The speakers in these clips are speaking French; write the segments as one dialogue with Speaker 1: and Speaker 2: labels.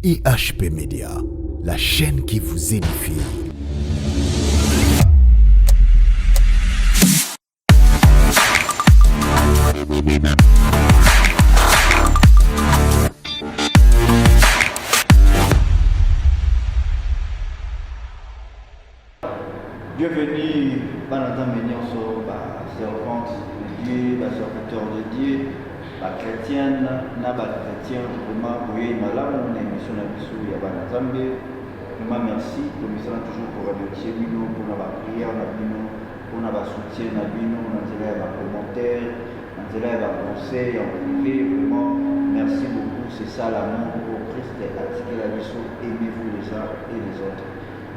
Speaker 1: IHP Média, la chaîne qui vous édifie.
Speaker 2: Bienvenue dans la maison sur la servante de Dieu, la serviteur de Dieu, la chrétienne, la chrétien, vraiment, vous voyez, madame, on a une émission à Bissou, il y a la Zambie. Vraiment, merci, comme ça, toujours pour remercier Bino, pour la prière, pour le soutien, on a des commentaires, on a des conseils en privé, vraiment, merci beaucoup, c'est ça l'amour au Christ, attirer la Bissou, aimez-vous les uns et les autres.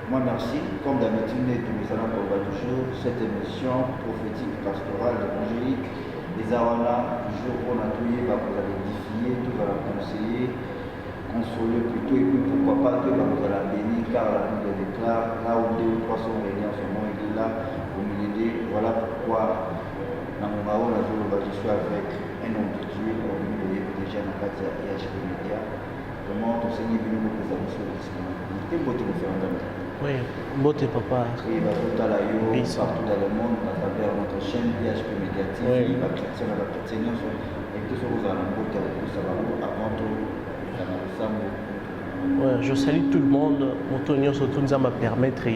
Speaker 2: Moi, merci. Comme d'habitude, nous allons voir toujours cette émission prophétique, pastorale, évangélique. Les Awana, toujours on a tout, va vous édifier, tout va la conseiller, consoler plutôt, et puis pourquoi pas, tout va vous la bénir, car la Bible déclare, là où 2 ou 3 sont réunis en ce moment, il est là pour nous aider. Voilà pourquoi, dans mon maro, je suis avec un homme de Dieu, comme vous voyez déjà dans la IHP Média. Vraiment, ton Seigneur est venu nous présenter sur le disponibilité. Quel beau te faire un
Speaker 3: oui, beauté papa.
Speaker 2: Oui, tout à l'heure, partout dans le monde, à travers notre chaîne IHP Médiatique,
Speaker 3: oui.
Speaker 2: La chrétienne, et tout ce que vous allez beaucoup, ça va avant tout.
Speaker 3: Ouais, je salue tout le monde. Mon surtout nous m'a permettre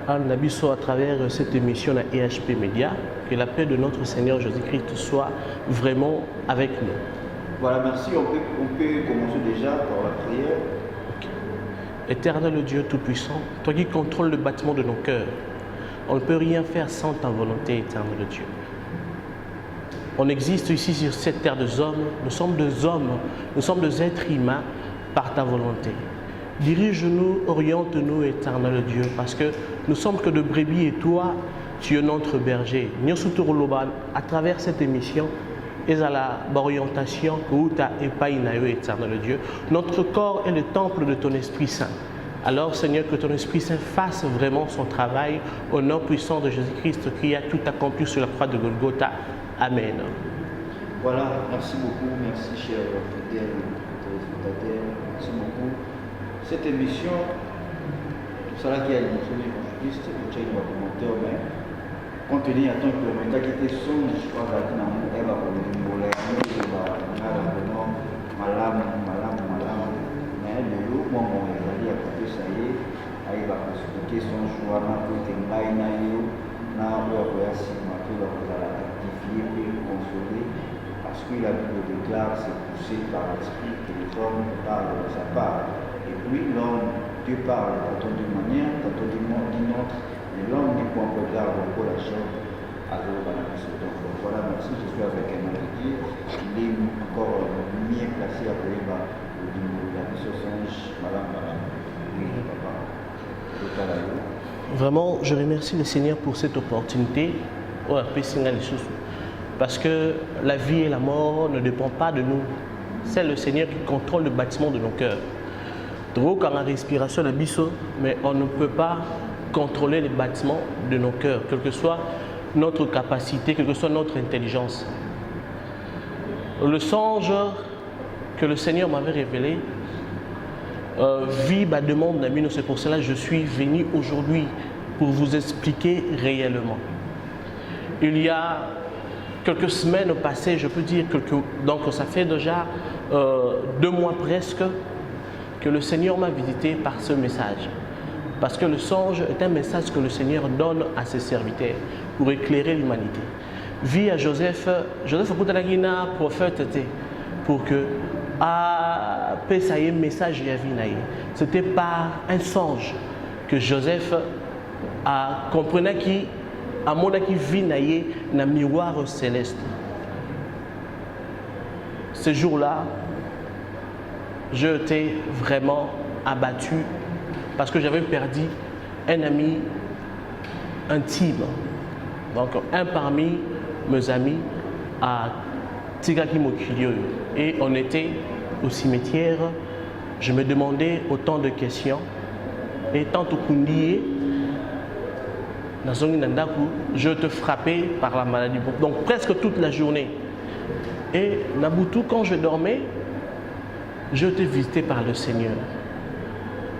Speaker 3: à travers cette émission à IHP Média, que la paix de notre Seigneur Jésus-Christ soit vraiment avec nous.
Speaker 2: Voilà, merci. On peut commencer déjà par la prière.
Speaker 3: Éternel Dieu Tout-Puissant, toi qui contrôles le bâtiment de nos cœurs, on ne peut rien faire sans ta volonté, éternel Dieu. On existe ici sur cette terre des hommes, nous sommes des hommes, nous sommes des êtres humains par ta volonté. Dirige-nous, oriente-nous, éternel Dieu, parce que nous sommes que de brebis et toi, tu es notre berger. À travers cette émission, et à l'orientation que tu as épaillé, éternel Dieu. Notre corps est le temple de ton Esprit Saint. Alors, Seigneur, que ton Esprit Saint fasse vraiment son travail au nom puissant de Jésus-Christ qui a tout accompli sur la croix de Golgotha. Amen.
Speaker 2: Voilà, merci beaucoup, merci cher fidèle téléspectateurs, merci beaucoup. Cette émission, tout ça qui a l'émission de l'évangéliste, tu vas commenter au même. Compte tenu à ton kilomètre qui était son, je crois que la elle va pour le voler, mais le jour où on est allé à côté, ça y est, il va expliquer son choix, pour être un bail, na rectifier et consoler, parce que la Bible déclare, c'est poussé par l'esprit que les hommes parlent de sa part. Et puis l'homme, Dieu parle tantôt d'une manière, tantôt d'une autre. Et l'homme n'est pas encore garde pour la chose à l'eau. Voilà, merci, je suis avec un invité. Il est encore mieux placé à pouvoir la mission songe, madame. Oui, papa.
Speaker 3: Vraiment, je remercie le Seigneur pour cette opportunité. Parce que la vie et la mort ne dépendent pas de nous. C'est le Seigneur qui contrôle le bâtiment de nos cœurs. Donc, quand la respiration est biseau, mais on ne peut pas contrôler les bâtiments de nos cœurs, quelle que soit notre capacité, quelle que soit notre intelligence. Le songe que le Seigneur m'avait révélé vit ma demande d'ami, c'est pour cela que je suis venu aujourd'hui pour vous expliquer réellement. Il y a quelques semaines passées, je peux dire, donc ça fait déjà 2 mois presque que le Seigneur m'a visité par ce message. Parce que le songe est un message que le Seigneur donne à ses serviteurs pour éclairer l'humanité. Vie à Joseph Koutalagina, prophète, pour que un message c'était par un songe que Joseph a compris qui a mon qui vit dans miroir céleste. Ce jour-là, j'ai été vraiment abattu parce que j'avais perdu un ami intime. Donc, un parmi mes amis à Tigaki Mokilio. Et on était au cimetière. Je me demandais autant de questions. Et tant au Kundié, je te frappais par la maladie. Donc, presque toute la journée. Et Nabutu, quand je dormais, j'ai été visité par le Seigneur.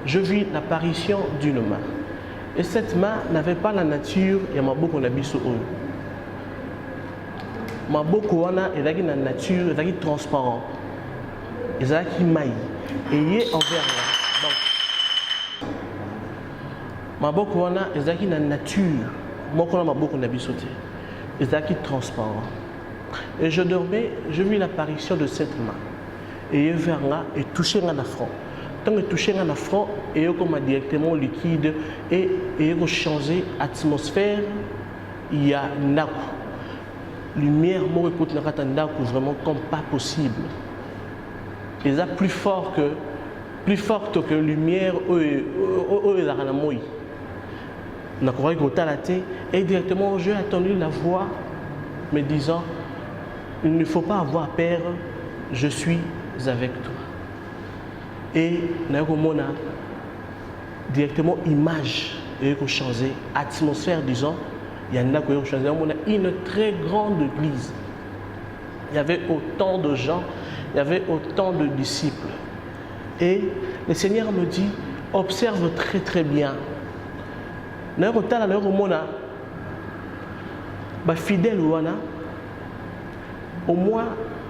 Speaker 3: Je vis l'apparition d'une main. Et cette main n'avait pas la nature ya maboko na biso oyo. Maboko wana ezalaki na nature, ezalaki transparent. Ezalaki mai. Et yé envers moi. Donc, maboko wana ezalaki na nature. Moko na maboko na biso te. Ezalaki transparent. Et je dormais, je vis l'apparition de cette main. Et yé vers moi et touché dans la front. Tant que touché dans la front, et comme directement liquide et changer l'atmosphère, il y a une lumière, moi écoute vraiment comme pas possible. Et ça plus forte que lumière et directement j'ai attendu la voix me disant il ne faut pas avoir peur, je suis avec toi. Et nous directement image et changer atmosphère disons il y en a qui ont changé une très grande église. Il y avait autant de gens, il y avait autant de disciples. Et le Seigneur me dit observe très très bien. Fidèle au moins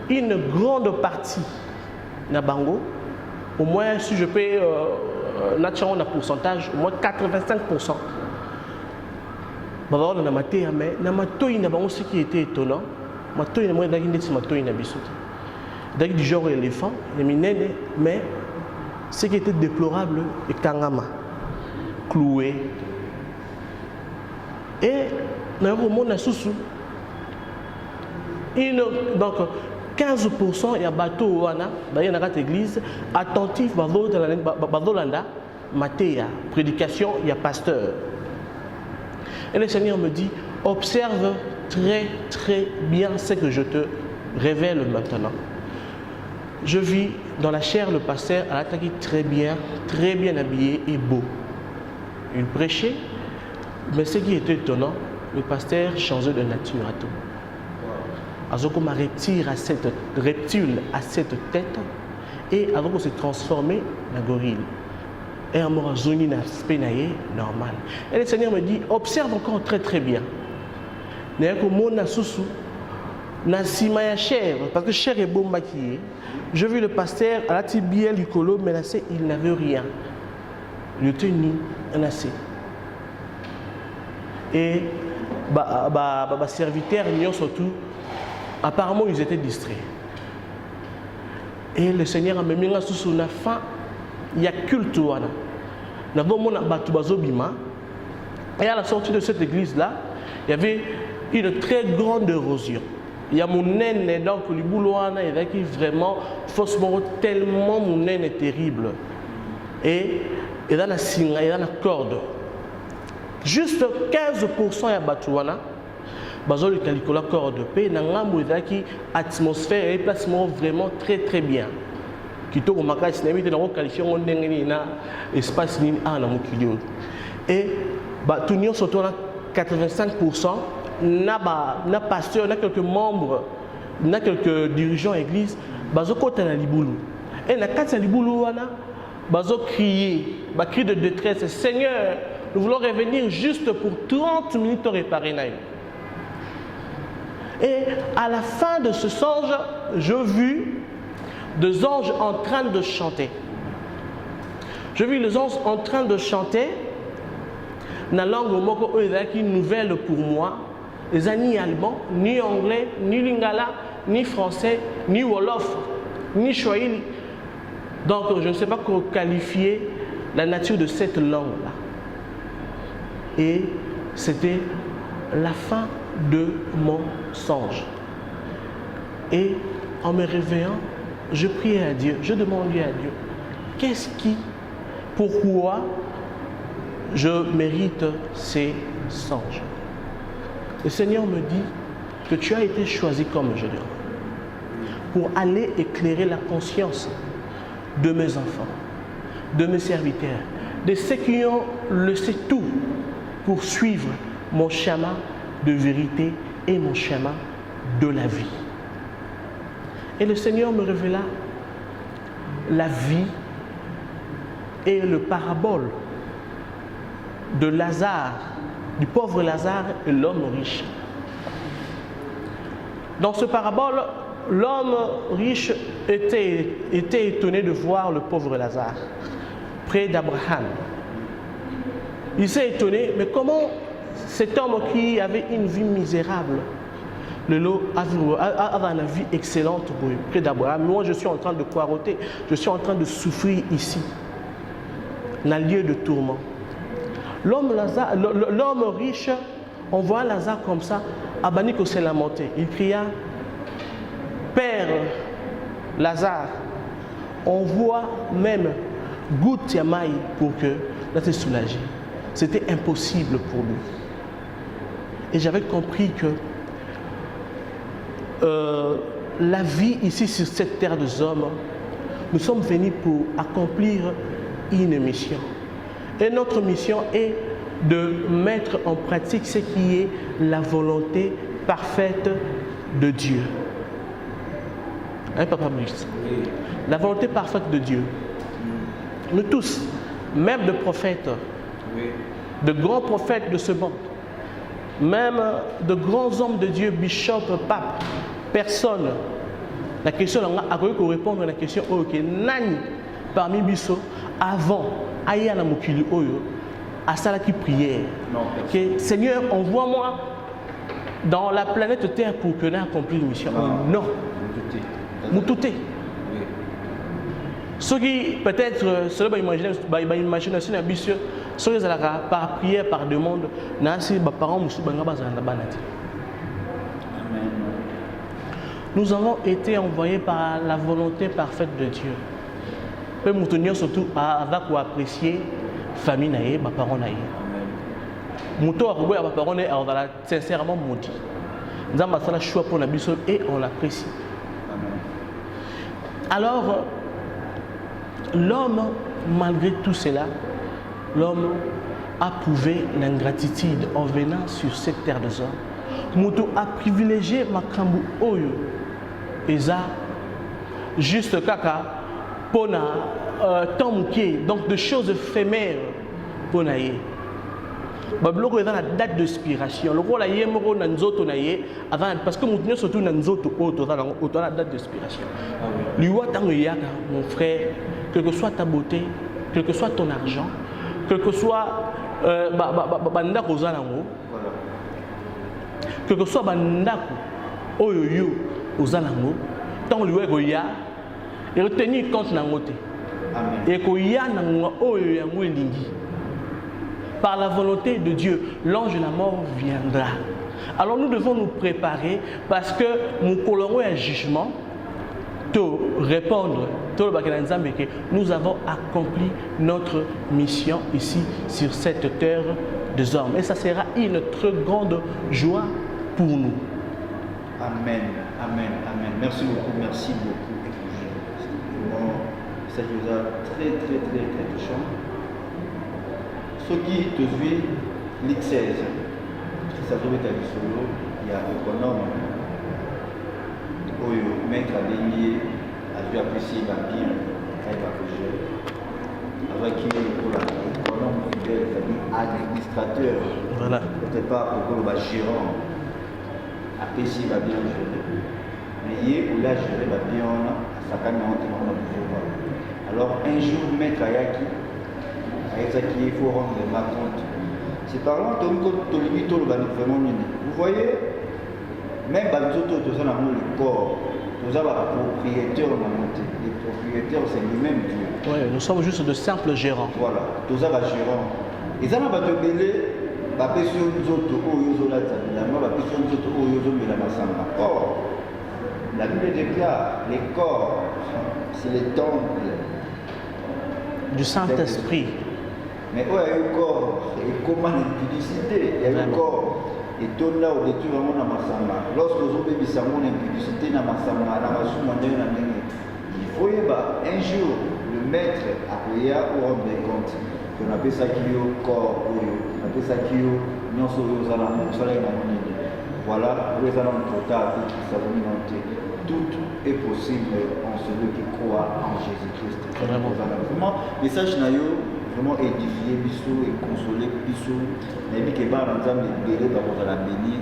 Speaker 3: une grande partie na bango. Au moins, si je peux, un pourcentage, au moins 85%. Mais ce qui était étonnant, du genre éléphant, mais ce qui était déplorable, est kangama, cloué. Et donc, 15% il y a bateau dans cette église attentif bazolanda matéa prédication il y a pasteur. Et le Seigneur me dit observe très très bien ce que je te révèle maintenant. Je vis dans la chair le pasteur à l'attaque très bien habillé et beau. Il prêchait, mais ce qui était étonnant, le pasteur changeait de nature à tout. Azoko ma reptile à cette tête et Azoko se transformer en gorille. Et un mort zoni na spenaye normal. Et le Seigneur me dit observe encore très très bien. N'ayako mona susu na simaya chair parce que chair est bon maquillé. Je vis le pasteur à la tibielle du colo menacé, il n'avait rien. Il était nu, menacé. Et serviteur n'y surtout. Apparemment, ils étaient distraits. Et le Seigneur a mis sous la fin, il y a culte. Et à la sortie de cette église-là, il y avait une très grande érosion. Il y a mon naine, donc le bouloana, il y a vraiment, faussement, tellement mon naine est terrible. Et dans la signe, il y a la corde. Juste 15% il y a Batouana. Bazol le calicola corps de paix, n'angamou qui atmosphère et placement vraiment très très bien. Qui tourne au macaque, c'est n'importe quoi qualifié on n'engage na espace ni à la mukilio. Et tout n'y surtout 85% n'a pasteur, n'a quelques membres, n'a quelques dirigeants église, bazo côté la liboulou. Et na quatre liboulou wana bazo crier, ba cri de détresse, Seigneur, nous voulons revenir juste pour 30 minutes au réparer naï. Et à la fin de ce songe, je vis deux anges en train de chanter. Je vis les anges en train de chanter. Na langue moko qui nouvelle pour moi. Les ni allemand, ni anglais, ni lingala, ni français, ni wolof, ni swahili. Donc je ne sais pas comment qualifier la nature de cette langue-là. Et c'était la fin de mon songe. Et en me réveillant, je priais à Dieu, je demandais à Dieu, pourquoi je mérite ces songes? Le Seigneur me dit que tu as été choisi comme je dirais, pour aller éclairer la conscience de mes enfants, de mes serviteurs, de ceux qui ont le sait tout pour suivre mon chemin de vérité et mon chemin de la vie. Et le Seigneur me révéla la vie et le parabole de Lazare, du pauvre Lazare et l'homme riche. Dans ce parabole, l'homme riche était étonné de voir le pauvre Lazare près d'Abraham. Il s'est étonné, mais comment cet homme qui avait une vie misérable, avait une vie excellente près d'Abraham. Moi, je suis en train de poireauter, je suis en train de souffrir ici, dans un lieu de tourment. L'homme riche, on voit Lazare comme ça, Abaniko s'est lamenté. Il cria, Père Lazare, on voit même goutte yamaï pour que là t'es soulagé. C'était impossible pour lui. Et j'avais compris que la vie ici sur cette terre des hommes, nous sommes venus pour accomplir une mission. Et notre mission est de mettre en pratique ce qui est la volonté parfaite de Dieu. Hein, Papa Brice? La volonté parfaite de Dieu. Nous tous, même de prophètes, de grands prophètes de ce monde, même de grands hommes de Dieu, bishop, pape, personne. La question, on a répondre à la question, ok, nani parmi biso avant aya na mokili oyo asala qui prière. Okay, Seigneur, envoie-moi dans la planète Terre pour que nous accomplissions une mission. Non. Moutouté. Ceux qui peut-être cela va imagination ambitieux, ceux qui par prière, par demande, nasi ba parents musu banga bazana banati. Nous avons été envoyés par la volonté parfaite de Dieu. Peut nous tenir surtout avec ou apprécier famille naïe, ba parents naïe. Mouto arobo ya ba parents naïe, on va sincèrement maudit. Nous avons fait le choix pour la biso et on l'apprécie. Alors, l'homme, malgré tout cela, l'homme a prouvé l'ingratitude en venant sur cette terre des hommes. Mouto a privilégié Makambu Oyo. Eza, juste kaka, pona, tamouké, donc de choses éphémères, ponaye. Babloko est dans la date d'expiration. Le rôle est moro nanzoto naye avant parce que nous surtout nanzoto auto dans la date d'expiration. Liwa tango yaka mon frère, quelle que soit ta beauté, quel que soit ton argent, quel que soit bandako zalango, quel que soit bandako oyoyo ozalango, tant liwa goya et retenir compte nangote. Et koya nango oyo yango elingi. Par la volonté de Dieu, l'ange de la mort viendra. Alors nous devons nous préparer parce que nous colorons un jugement, pour répondre, nous avons accompli notre mission ici sur cette terre des hommes. Et ça sera une très grande joie pour nous.
Speaker 2: Amen, amen, amen. Merci beaucoup, merci beaucoup. Ça nous a très touchant. Ce qui te suit, l'X16, ça doit être un solo, il y a un économe, où le maître a dénié, a dû apprécier la bien, avec la projet, avec qui pour l'économe fidèle, c'est-à-dire administrateur,
Speaker 3: voilà.
Speaker 2: Peut-être pas pour le gérant, apprécier la bien gérer, mais il ou la gérer la bien, ça quand même on alors un jour, maître Ayaki, il faut rendre ma compte. C'est par là que vous voyez, même le corps, nous avons un propriétaire dans la montée. Les propriétaires, c'est lui-même Dieu.
Speaker 3: Oui, nous sommes juste de simples gérants.
Speaker 2: Voilà, nous avons un gérant. Et ça, on va te mêler, la question nous autres, or, la Bible déclare les corps, c'est les temples
Speaker 3: du Saint-Esprit.
Speaker 2: Mais où il y a eu corps, et comment l'impudicité, il y a eu corps. Et tout là où tu vas dans Massama. Lorsque vous avez dit l'impudicité dans Massama, il faut y avoir un jour le maître à payer ou rendre compte. On appelle ça qui est au corps, on appelle ça qui est au non solo aux alamans, voilà, vous allez en total, ça va monter. tout est possible en celui qui croit en Jésus-Christ.
Speaker 3: Vraiment.
Speaker 2: Vraiment, message nayo vraiment édifier bisou et consoler bisou. Mais que ba nzambe belé ba ko la bénir.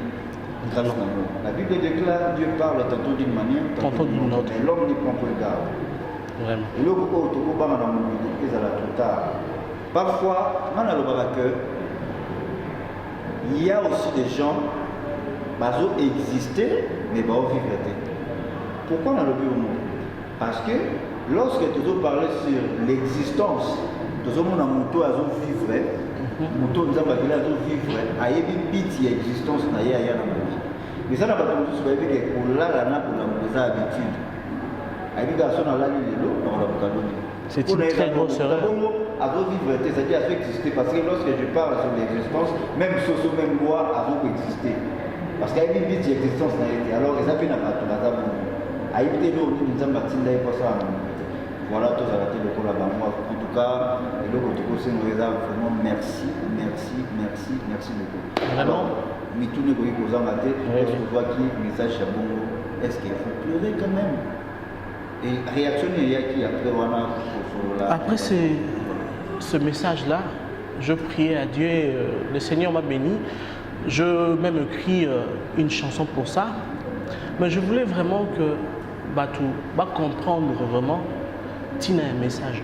Speaker 2: La Bible déclare Dieu parle tantôt d'une manière, tantôt d'une autre. Mais l'homme n'y prend pas garde.
Speaker 3: Vraiment.
Speaker 2: Et l'autre côté, au bas dans mon milieu, ils allaient trop tard. Parfois, dans le cœur, il y a aussi des gens qui existent, mais qui vivent. Pourquoi dans le bureau? Parce que lorsque tu as parlé sur l'existence, tu as mon moto à vivre, moto nous a vivre, à y vivre l'existence, il y a mais ça n'a pas tout ce que pour là, là, pour la habitude.
Speaker 3: C'est une très grosse erreur.
Speaker 2: C'est-à-dire à exister parce que lorsque je parle sur l'existence, même Soso, même moi, avons existé. Parce qu'il y a une vie d'existence. Alors, les appels n'a pas tout. Voilà, tous à la télé, en tout cas, et le côté aussi, nous vraiment merci, merci, merci, merci beaucoup.
Speaker 3: Vraiment?
Speaker 2: Mais tout le monde est posé en tête, est-ce que vous voyez qui message à Bongo? Est-ce qu'il faut pleurer quand même? Et réaction, il y a qui après voilà,
Speaker 3: après ce message-là, je priais à Dieu, le Seigneur m'a béni. Je même écrit une chanson pour ça. Mais je voulais vraiment que Batou va comprendre vraiment Tina un message.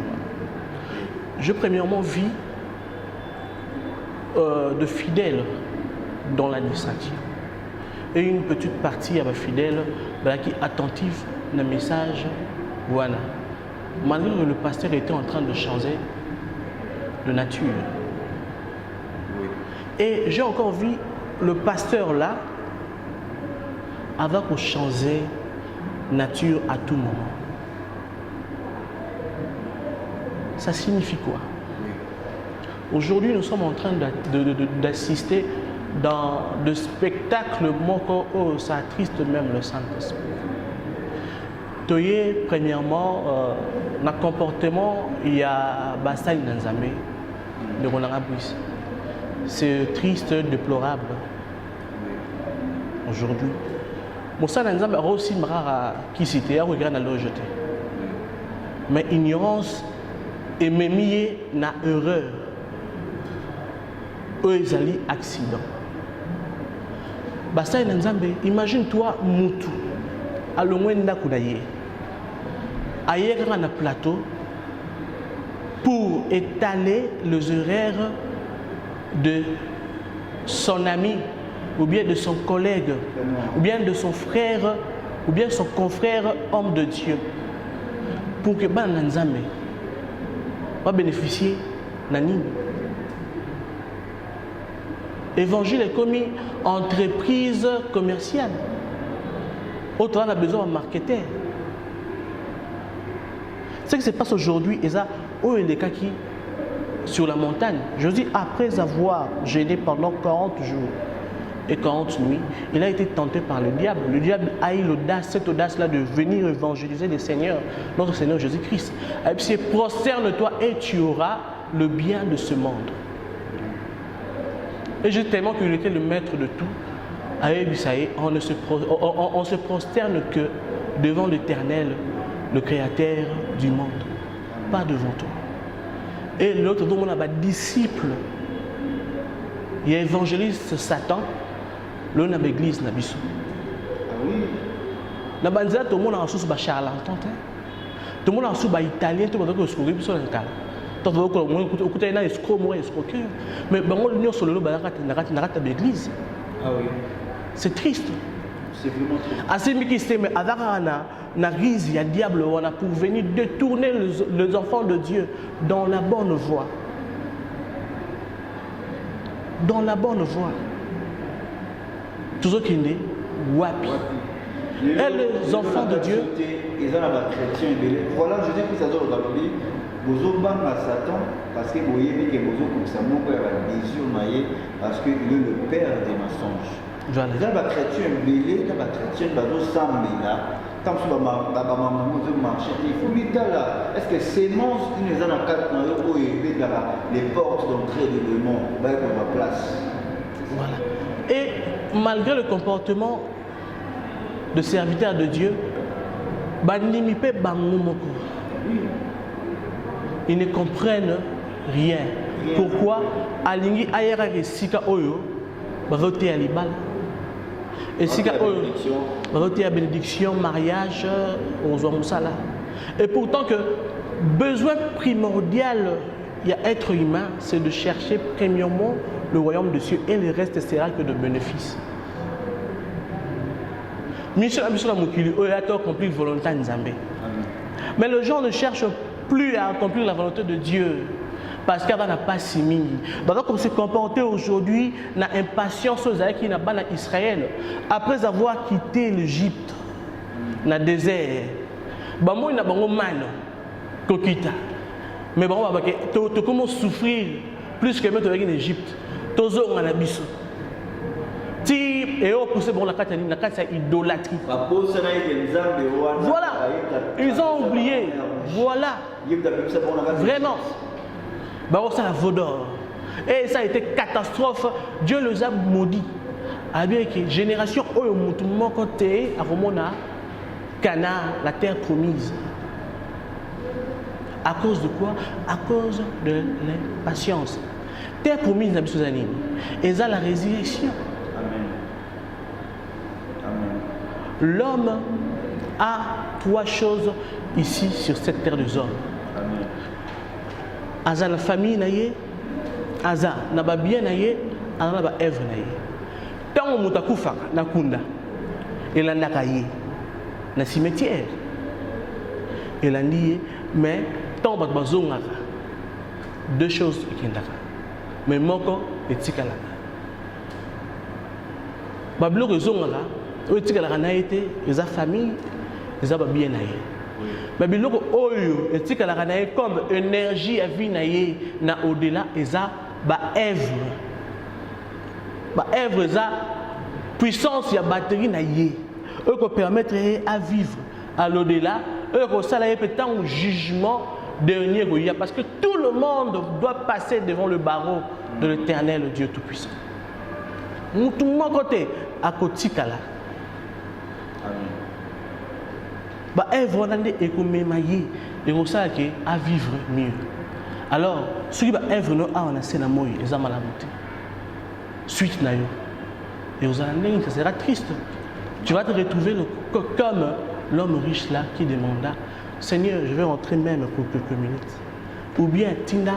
Speaker 3: Je premièrement vis de fidèles dans l'administration. Et une petite partie à ma fidèle qui est attentive le message. Voilà. Malgré que le pasteur était en train de changer de nature. Et j'ai encore vu le pasteur là avant qu'on changer nature à tout moment. Ça signifie quoi? Aujourd'hui, nous sommes en train d'assister dans le spectacle Moko, oh, ça attriste même le Saint-Esprit. Toye, premièrement, dans le comportement, il y a Bastille Nanzame de Ronarabouis. C'est triste, déplorable aujourd'hui. Moussa Nanzame a aussi marre qui cité, à regarder la loge. Mais ignorance et même na erreur. Eux, ils allaient accident. Bastille Nanzame, imagine-toi Moutou. À loin d'Akudaye. Ailleurs dans un plateau pour étaler les horaires de son ami ou bien de son collègue ou bien de son frère ou bien son confrère homme de Dieu pour que Bananzame va bénéficier nani. Évangile est comme une entreprise commerciale. Autrement, on a besoin de marketer. Ce qui se passe aujourd'hui, et ça, où est les cas qui sur la montagne. Je dis, après avoir gêné pendant 40 jours et 40 nuits, il a été tenté par le diable. Le diable a eu l'audace, cette audace-là de venir évangéliser le Seigneur, notre Seigneur Jésus-Christ. Et puis, prosterne-toi et tu auras le bien de ce monde. Et je tellement qu'il était le maître de tout. On ne se prosterne que devant l'Éternel, le Créateur du monde, pas devant toi. Et l'autre, dont on a un disciple, il y a évangéliste Satan, l'on a l'église, na biso.
Speaker 2: Ah oui.
Speaker 3: Na banzia, tout le monde a reçu un charlatan. Tout le monde a reçu un italien, tout le monde a reçu un escroc. Tout le monde a reçu un escroqueur. Mais on a sur le lot, on a l'église.
Speaker 2: Ah oui.
Speaker 3: C'est triste.
Speaker 2: C'est vraiment triste.
Speaker 3: Assez mis qui s'est mais avec la grise, il y a diable pour venir détourner les enfants de Dieu dans la bonne voie. Dans la bonne voie. Tout ce qui est wapi. Et les enfants de Dieu.
Speaker 2: Ils ont la chrétien. Voilà, je dis que ça doit être vous avez à Satan parce que vous voyez que vous avez ça parce qu'il est le père des mensonges. Dans la chrétien belé, dans la chrétien là, comme si vous marchez, il faut mettre là. Est-ce que ces monstres qui nous ont en quatre dans les portes d'entrée du démon, va être à la place. Voilà.
Speaker 3: Et malgré le comportement de serviteur de Dieu, Bandimi pe bango moko. Ils ne comprennent rien. Pourquoi alingi ayera resika oyo barote ya libala. Et sika oyo barote ya bénédiction, mariage, ozwa musala. Et pourtant que besoin primordial il y a être humain, c'est de chercher premièrement le royaume de Dieu et le reste sera que de bénéfices. Michel Mokili, il a accompli la volonté de Nzambe. Mais les gens ne cherchent plus à accomplir la volonté de Dieu parce qu'il n'a pas si mis. Donc, comme se comporter aujourd'hui, dans l'impatience aux qui n'a pas en Israël, après avoir quitté l'Égypte, dans le désert, il n'y a pas de mal, mais tu commences à souffrir plus que mettre en Égypte. Tu as et on pousse bon la carte idolâtrie. Voilà, ils ont oublié. Voilà, vraiment. Bah ça la vaudor. Et ça a été catastrophe. Dieu les a maudits. A bien que génération où le côté à Romona, Cana, la terre promise. À cause de quoi? À cause de l'impatience. Terre promise, et ça la résurrection. L'homme a trois choses ici sur cette terre des hommes. Aza la famille naye, aza na ba bien naye, aza na ba œuvre naye. Tant on mutakufa na kunda, il en a caillé, na cimetière. Il en dit, mais tant on bazongaka, deux choses qui n'ont mais moko et tikala. Bablo rezongaka. Les familles, les bien mais biloko oyo etikala comme énergie à vie na au-delà eza ba œuvre eza puissance ya batterie na ye eux ko permettre à vivre à l'au-delà eux ko sala ye peut-être jugement dernier parce que tout le monde doit passer devant le barreau de l'Éternel Dieu tout-puissant. Tout mon côté à kotikala bah œuvre nande ekomemaye ekosala à vivre mieux. Alors ce qui va œuvre no a on a sena moy eza malamuté suite na yo et aux années ça sera triste. Tu vas te retrouver comme l'homme riche là qui demanda Seigneur, je vais rentrer même pour quelques minutes. Ou bien Tina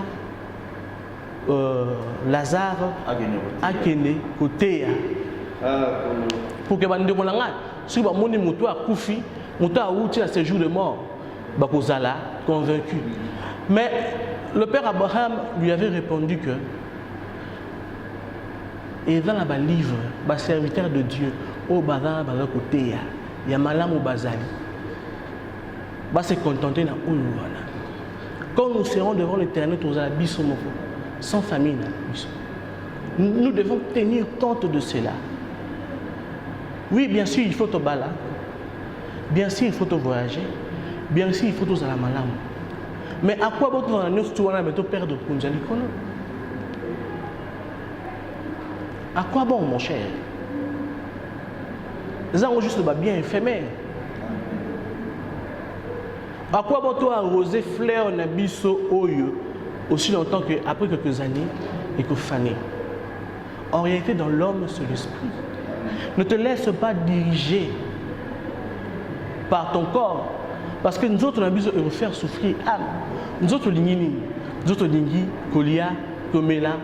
Speaker 3: Lazare Akene côté pour que bande kolanga si ba moni moto akufi moto a outi à séjour de mort bakozala convaincu. Mais le père Abraham lui avait répondu que et dans la livre ba serviteur de Dieu au bazan ba côté ya malamu bazali va se contenter na ouwana. Quand nous serons devant l'Éternel sans famille, nous devons tenir compte de cela. Oui, bien sûr, il faut te bala. Bien sûr, il faut te voyager. Bien sûr, il faut te la malam. Mais à quoi bon tu vas nous perdre Kunjali Kono? À quoi bon, mon cher? Les gens ont juste bien éphémère. À quoi bon toi arroser fleur na biso oyo aussi longtemps qu'après quelques années et que fané. En réalité, dans l'homme, c'est l'esprit. Ne te laisse pas diriger par ton corps. Parce que nous autres, on a besoin de faire souffrir âme. Nous autres, nous autres, Kolia, Komela,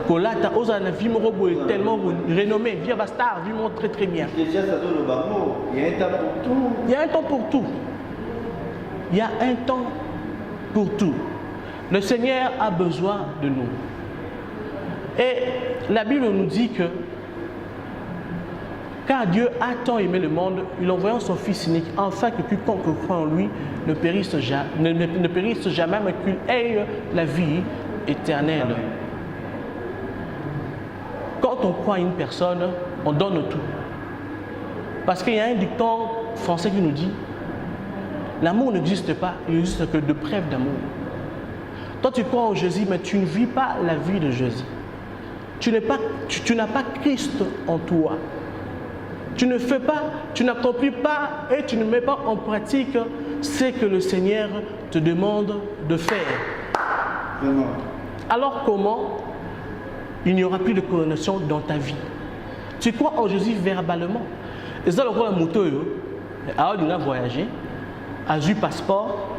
Speaker 3: Kolata, Ozana, Vimorobo est tellement renommé, Via Bastar, Vimoro très très bien.
Speaker 2: Déjà, ça donne le barreau. Il y a un temps pour tout.
Speaker 3: Il y a un temps pour tout. Il y a un temps pour tout. Le Seigneur a besoin de nous. Et la Bible nous dit que car Dieu a tant aimé le monde, il envoyant son Fils unique, afin que quiconque croit en lui ne périsse jamais, mais qu'il ait la vie éternelle. Amen. Quand on croit à une personne, on donne tout. Parce qu'il y a un dicton français qui nous dit l'amour n'existe pas, il n'existe que de preuves d'amour. Toi, tu crois en Jésus, mais tu ne vis pas la vie de Jésus. Tu n'as pas Christ en toi. tu ne fais pas, tu n'accomplis pas et tu ne mets pas en pratique ce que le Seigneur te demande de faire.
Speaker 2: Vraiment.
Speaker 3: Alors comment il n'y aura plus de condamnation dans ta vie? Tu crois en Jésus verbalement. Et ça, le moto, il a voyagé, a eu passeport,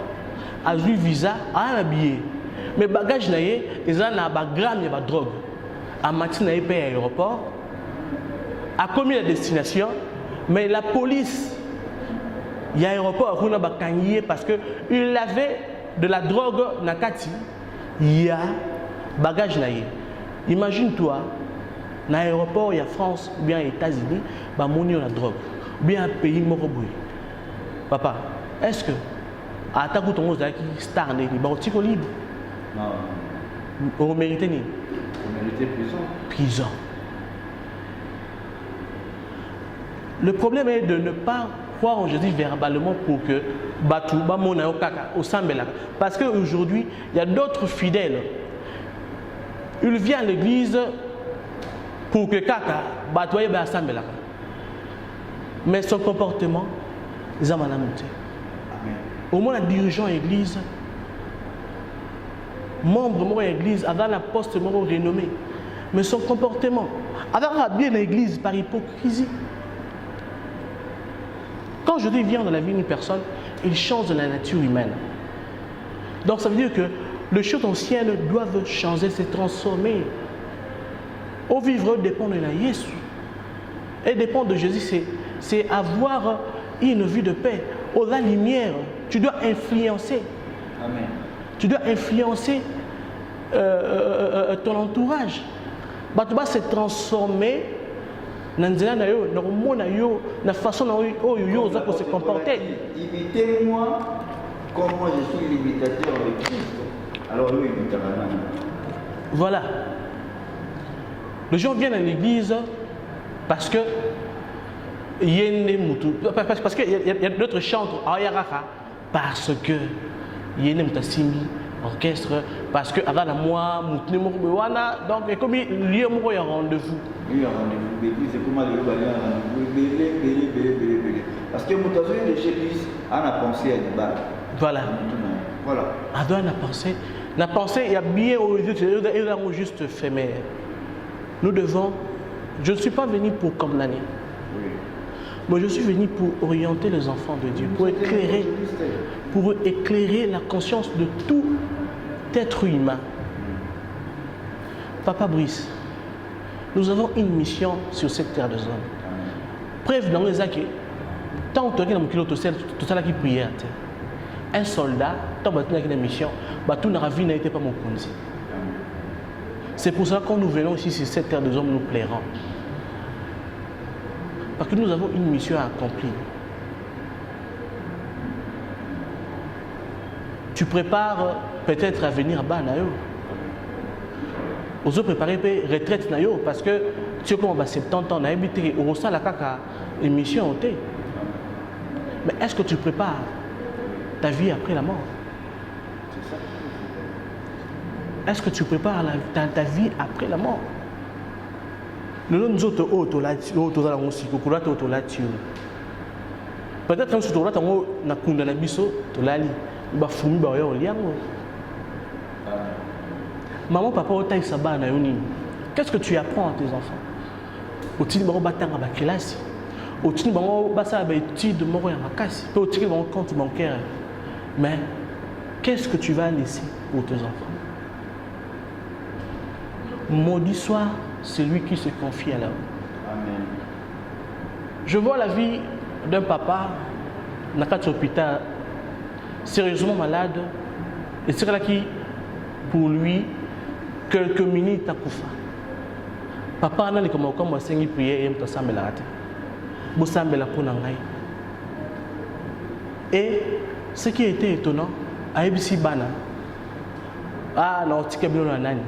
Speaker 3: a eu visa, a un billet. Mais bagages, ils ont un gramme de drogue. À matin, il paye à l'aéroport, a commis la destination, mais la police, il y a un aéroport, parce qu'il avait de la drogue, il y a bagage. Imagine-toi, dans l'aéroport, il y a France, ou bien les États-Unis, il y a la drogue, ou bien un pays moroboué. Papa, est-ce que, à ta goût, on a star, il y a libre?
Speaker 2: Non.
Speaker 3: On mérite ni?
Speaker 2: On méritait prison.
Speaker 3: Prison. Le problème est de ne pas croire en Jésus verbalement pour que Batou, Bamona, Okaka, Osambela. Parce qu'aujourd'hui, il y a d'autres fidèles. Il vient à l'église pour que Kaka, Batou, Osambela. Mais son comportement, ils ont monté. Au moins, le dirigeant de l'église, membre de l'église, avec un poste renommé. Mais son comportement, avec bien l'église par hypocrisie. Quand je dis vient dans la vie d'une personne, il change de la nature humaine. Donc ça veut dire que les choses anciennes doivent changer, se transformer. Au vivre dépend de la Jésus. Et dépend de Jésus, c'est avoir une vie de paix. Au la lumière, tu dois influencer.
Speaker 2: Amen. Tu
Speaker 3: dois influencer ton entourage. Tu vas se transformer dans la façon dont tu se comporter.
Speaker 2: Imitez-moi comme moi je suis l'imitateur de Christ. Alors lui, il imitera.
Speaker 3: Voilà. Les gens viennent à l'église parce que il y a d'autres chantres parce que il y a un orchestre parce que avant moi donc comme il y a un rendez-vous.
Speaker 2: Il y a un rendez-vous, c'est comment le rendez-vous. Parce que nous avons des chéris, on a pensé à des balles.
Speaker 3: Voilà.
Speaker 2: Voilà.
Speaker 3: On doit penser. La pensée, il y a bien aux yeux, ils ont juste fait, mais nous devons. Je ne suis pas venu pour condamner. Oui. Mais je suis venu pour orienter les enfants de Dieu, pour éclairer la conscience de tout être humain. Papa Brice, nous avons une mission sur cette terre des hommes. Preuve dans les acquis, tant que tout ça qui prière, un soldat, tant que tu as une mission, tout dans la vie n'a été pas mon conduit. C'est pour ça que quand nous venons ici sur cette terre des hommes, nous plairons. Parce que nous avons une mission à accomplir. Tu prépares peut-être à venir à Banayo. Vous préparez une retraite parce que tu sais comment 70 ans, on a habité au Rossa la caca émission. Mais est-ce que tu prépares ta vie après la mort? Est-ce que tu prépares ta vie après la mort? Nous autres, peut-être que tu as condamné maman, papa, qu'est-ce que tu apprends à tes enfants? Au-dessus de la classe, au-dessus de la compte bancaire. Mais qu'est-ce que tu vas laisser pour tes enfants? Maudit soit celui qui se confie à l'homme.
Speaker 2: Amen.
Speaker 3: Je vois la vie d'un papa dans un hôpital sérieusement malade et c'est là qui, pour lui, quelques minutes à Koufa. Papa n'a pas comme moi, c'est prier et me la rate. Boussambela pour nangai. Et ce qui était étonnant, à ABC Bana, non, tikabino na nani.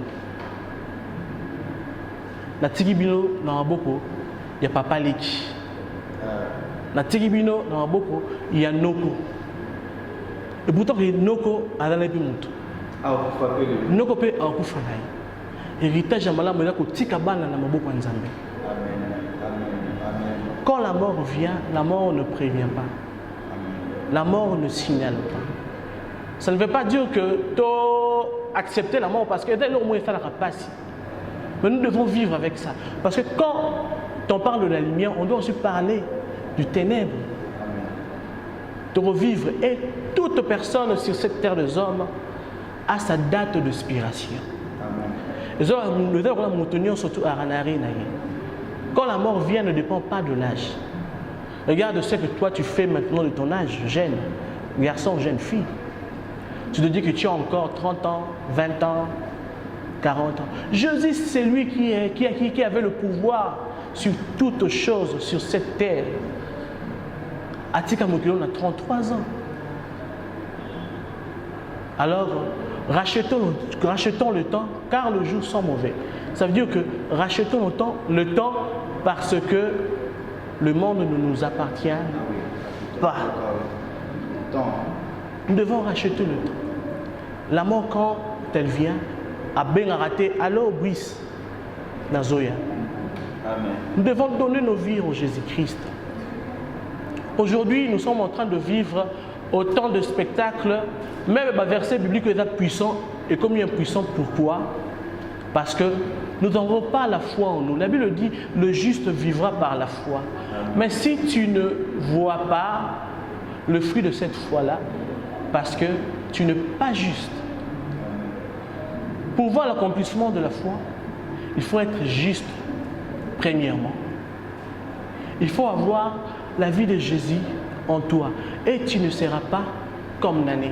Speaker 3: Na tikibino na maboko ya papa Leki. Na tikibino na maboko ya Noko. Et pourtant Noko a dans les pimuto. Noko pe a kufa ngai. Héritage ya malamu ya ko tika bana na maboko ya Nzambe.
Speaker 2: Amen. Amen. Amen.
Speaker 3: quand la mort vient, la mort ne prévient pas. La mort ne signale pas. Ça ne veut pas dire que tu accepter la mort parce que dès lors où il fait la rapace. Mais nous devons vivre avec ça. Parce que quand on parle de la lumière, on doit aussi parler du ténèbre. De revivre. Et toute personne sur cette terre des hommes a sa date d'expiration. Quand la mort vient, ne dépend pas de l'âge. Regarde ce que toi tu fais maintenant de ton âge, jeune, garçon, jeune fille. Tu te dis que tu as encore 30 ans, 20 ans, 40 ans. Jésus, c'est lui qui avait le pouvoir sur toutes choses sur cette terre. Atika Mokilon a 33 ans. Alors, rachetons le temps, car le jour sont mauvais. Ça veut dire que rachetons le temps parce que le monde ne nous appartient pas. Nous devons racheter le temps. La mort, quand elle vient, a bien raté, alors Brice, Nazoya. Nous devons donner nos vies au Jésus-Christ. Aujourd'hui, nous sommes en train de vivre autant de spectacles, même le verset biblique est puissant. Et comme il est puissant, pourquoi? Parce que nous n'avons pas la foi en nous. La Bible dit, le juste vivra par la foi. Mais si tu ne vois pas le fruit de cette foi-là, parce que tu n'es pas juste. Pour voir l'accomplissement de la foi, il faut être juste, premièrement. Il faut avoir la vie de Jésus en toi. Et tu ne seras pas comme Nané.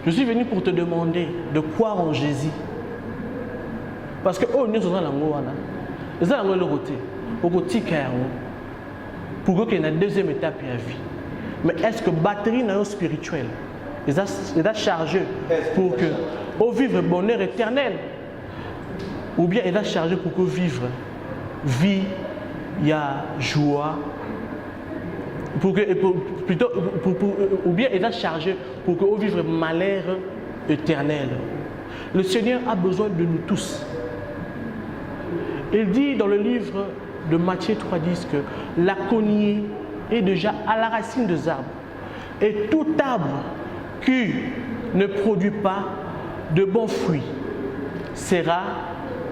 Speaker 3: Je suis venu pour te demander de croire en Jésus. Parce que nous sommes dans la côté. Pour qu'il y ait une deuxième étape de la vie. Mais est-ce que la batterie spirituelle est chargée pour que au vivre bonheur éternel? Ou bien elle est chargée pour que vivre vie, il y a joie, ou bien elle est chargée pour que vivre malheur éternel. Le Seigneur a besoin de nous tous. Il dit dans le livre de Matthieu 3,10 que la cognée est déjà à la racine des arbres. Et tout arbre qui ne produit pas de bons fruits sera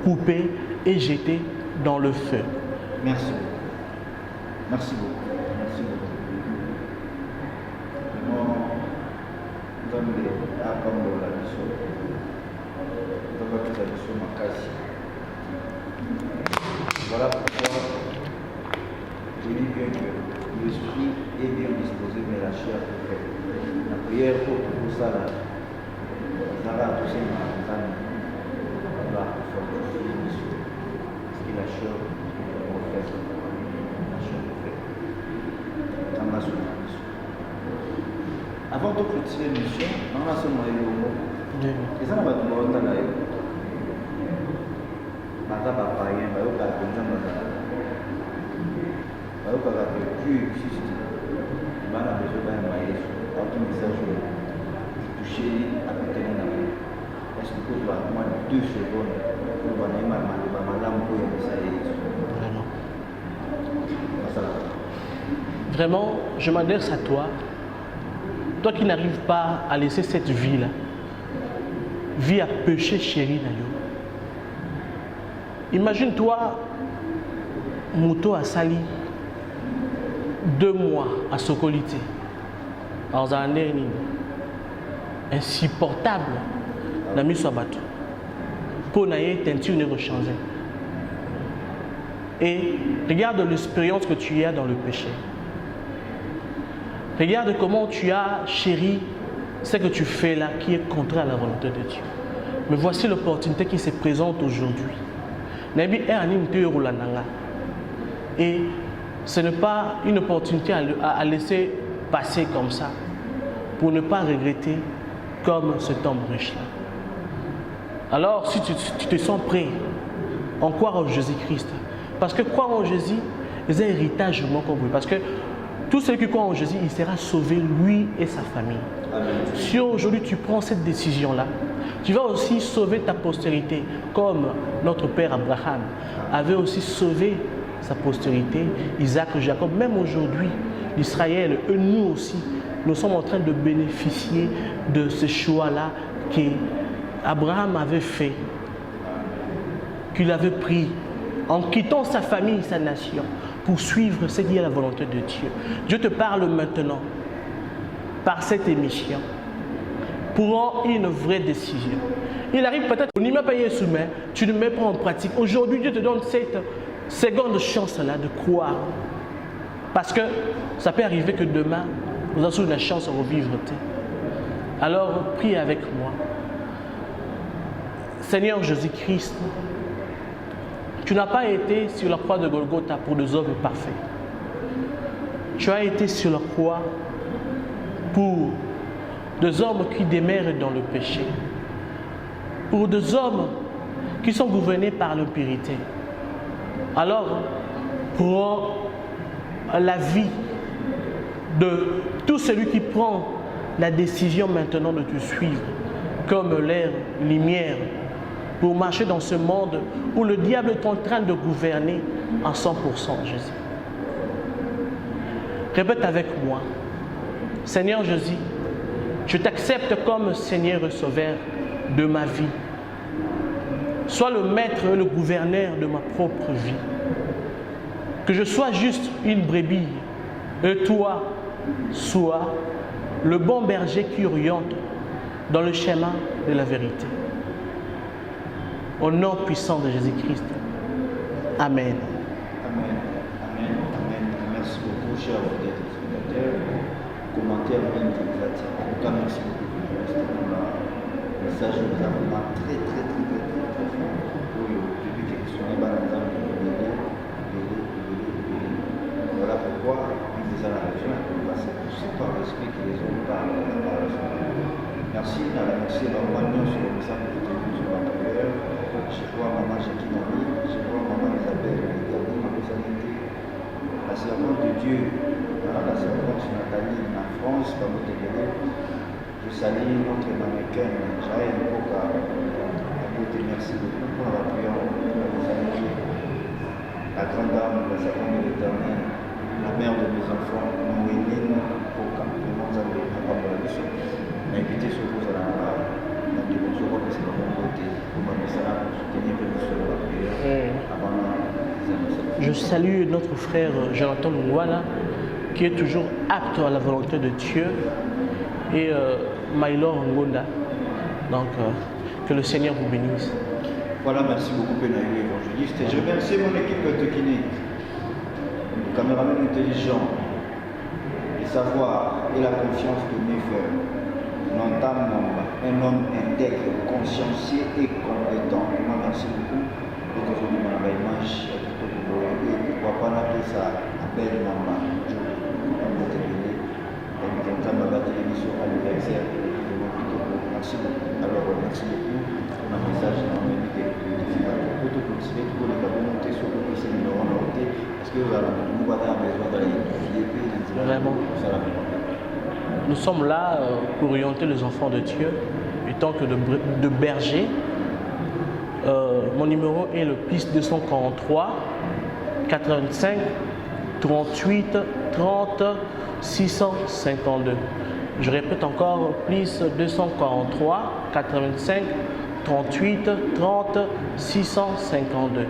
Speaker 3: coupé et jeté dans le feu.
Speaker 2: Merci. Merci beaucoup. Merci beaucoup. Voilà pourquoi je dis bien que l'esprit est bien disposé, mais la chair est faible. La prière pour ça, là, ça va tout ça, on va fortifier l'esprit. Parce que la chair est faible. La chair est faible. Avant de clôturer l'émission, on a seulement eu au mot. Et ça, on va demander à la Baza païen, bayoka penza bayoka que Dieu existe. Bana besoin d'un maïs, tant que message touché à côté de la vie. Est-ce que vous avez moins de 2 secondes pour voir les mamans pour y
Speaker 3: Vraiment, je m'adresse à toi. Toi qui n'arrives pas à laisser cette vie-là, vie à péché chéri d'ailleurs. Imagine-toi, Mouto à Sali, 2 mois à Sokolité, dans un année insupportable, la mise sur bateau. Pour n'ailler teinture ne rechanger. Et regarde l'expérience que tu as dans le péché. Regarde comment tu as chéri ce que tu fais là qui est contraire à la volonté de Dieu. Mais voici l'opportunité qui se présente aujourd'hui. Et ce n'est pas une opportunité à laisser passer comme ça pour ne pas regretter comme cet homme riche-là. Alors, si tu te sens prêt en croire en Jésus-Christ, parce que croire en Jésus, c'est un héritage comme vous. Parce que tout celui qui croit en Jésus, il sera sauvé, lui et sa famille. Amen. Si aujourd'hui tu prends cette décision-là, tu vas aussi sauver ta postérité, comme notre père Abraham avait aussi sauvé sa postérité, Isaac, Jacob, même aujourd'hui, l'Israël, nous aussi, nous sommes en train de bénéficier de ce choix-là qu'Abraham avait fait, qu'il avait pris en quittant sa famille, sa nation, pour suivre ce qui est la volonté de Dieu. Dieu te parle maintenant, par cette émission. Prends une vraie décision. Il arrive peut-être, on n'y met pas soumis, tu ne mets pas en pratique. Aujourd'hui, Dieu te donne cette seconde chance-là de croire. Parce que ça peut arriver que demain, nous avons la chance de revivre. Alors, prie avec moi. Seigneur Jésus-Christ, tu n'as pas été sur la croix de Golgotha pour des hommes parfaits. Tu as été sur la croix pour des hommes qui demeurent dans le péché. Pour des hommes qui sont gouvernés par l'impurité. Alors, prends la vie de tout celui qui prend la décision maintenant de te suivre comme l'air, lumière, pour marcher dans ce monde où le diable est en train de gouverner en 100%, Jésus. Répète avec moi. Seigneur Jésus, je t'accepte comme Seigneur et Sauveur de ma vie. Sois le maître et le gouverneur de ma propre vie. Que je sois juste une brebis et toi, sois le bon berger qui oriente dans le chemin de la vérité. Au nom puissant de Jésus-Christ. Amen.
Speaker 2: Amen. Amen. Amen. Merci beaucoup, chers téléspectateurs. Commentaires bien utilisatifs. En tout cas, merci beaucoup pour le message que vous avez très fort. Depuis que vous êtes voilà pourquoi il vous a la raison, parce que c'est par l'esprit que les hommes parlent de la parole. Merci, merci normalement sur le message que vous avez sur votre cœur. Je vois maman Jacqueline Ami, je vois maman Isabelle, la servante de Dieu, la servante Nathalie en France, comme vous devez. Je salue notre mannequin, Jaël Poka. Merci beaucoup pour la prière, la grande dame, la servante de l'Éternel, la mère de mes enfants, Noéline Poka. Vraiment, vous avez invité sur vous à la
Speaker 3: Je salue notre frère Jonathan Ngwana qui est toujours apte à la volonté de Dieu et Maïlor Ngonda. Donc que le Seigneur vous bénisse.
Speaker 2: Voilà, merci beaucoup Pénaï évangéliste. Et je remercie mon équipe technique, le caméraman intelligent, le savoir et la confiance de mes frères. L'entame un homme intègre, consciencieux et compétent. Moi, merci beaucoup. Donc aujourd'hui, on a image et pourquoi pas n'appeler ça appel maman. Je vous téléviser. Et nous entendons ma télévision anniversaire. Merci beaucoup. Alors, merci beaucoup. Un message dans le métier. Pour tout continuer, tout le monde monter sur le PC numéro noté. Est-ce que nous avons besoin d'aller
Speaker 3: vraiment? Nous sommes là pour orienter les enfants de Dieu, étant que de berger. Mon numéro est le plus 243 85 38 30 652. Je répète encore, plus 243 85 38 30 652.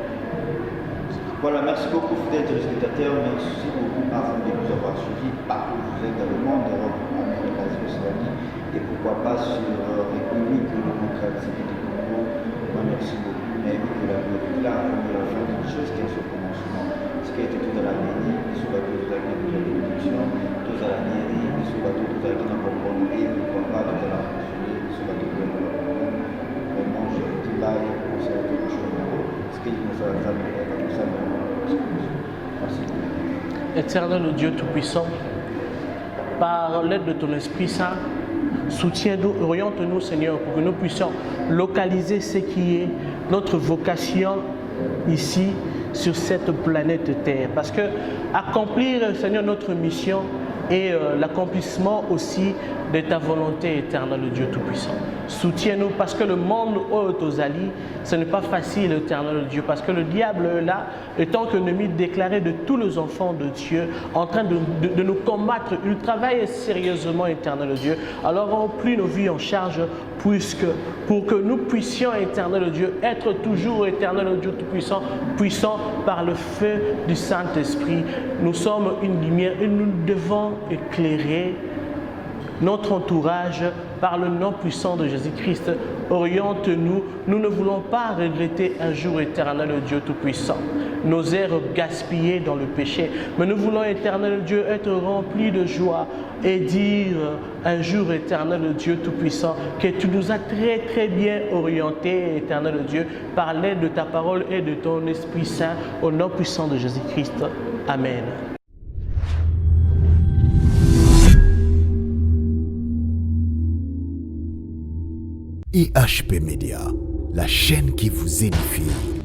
Speaker 2: Voilà, merci beaucoup fidèles téléspectateurs, merci beaucoup à vous de nous avoir suivis partout où vous êtes dans le monde, Europe, Amérique, Asie, Océanie, et pourquoi pas sur République démocratique du Congo. Merci beaucoup, mais vu que la vie est là, on va faire des choses qui sont au commencement. Ce qui a été tout à la mairie, et ce bateau tout à la production, tout à la mairie, et ce bateau tout à la bonbonne, et pourquoi pas tout à la fonctionner, ce bateau tout à la bonbonne. Vraiment, je vous dis là, et on s'est quelque chose de nouveau. Ce qui nous a fait comme ça,
Speaker 3: Éternel Dieu Tout-Puissant, par l'aide de ton Esprit Saint, soutiens-nous, oriente-nous Seigneur, pour que nous puissions localiser ce qui est notre vocation ici sur cette planète Terre. Parce que accomplir Seigneur notre mission et l'accomplissement aussi de ta volonté éternelle, Dieu Tout-Puissant. Soutiens-nous parce que le monde aux alliés, ce n'est pas facile, éternel Dieu, parce que le diable est là, étant qu'ennemi déclaré de tous les enfants de Dieu, en train de nous combattre. Il travaille sérieusement, éternel Dieu. Alors remplis nos vies en charge, pour que nous puissions, éternel Dieu, être toujours, éternel Dieu Tout-Puissant, puissant par le feu du Saint-Esprit. Nous sommes une lumière et nous devons éclairer notre entourage par le nom puissant de Jésus-Christ. Oriente-nous. Nous ne voulons pas regretter un jour, éternel Dieu Tout-Puissant, nos airs gaspillés dans le péché. Mais nous voulons, éternel Dieu, être remplis de joie et dire un jour, éternel Dieu Tout-Puissant, que tu nous as très très bien orientés, éternel Dieu, par l'aide de ta parole et de ton Esprit Saint, au nom puissant de Jésus-Christ. Amen.
Speaker 1: IHP Média, la chaîne qui vous édifie.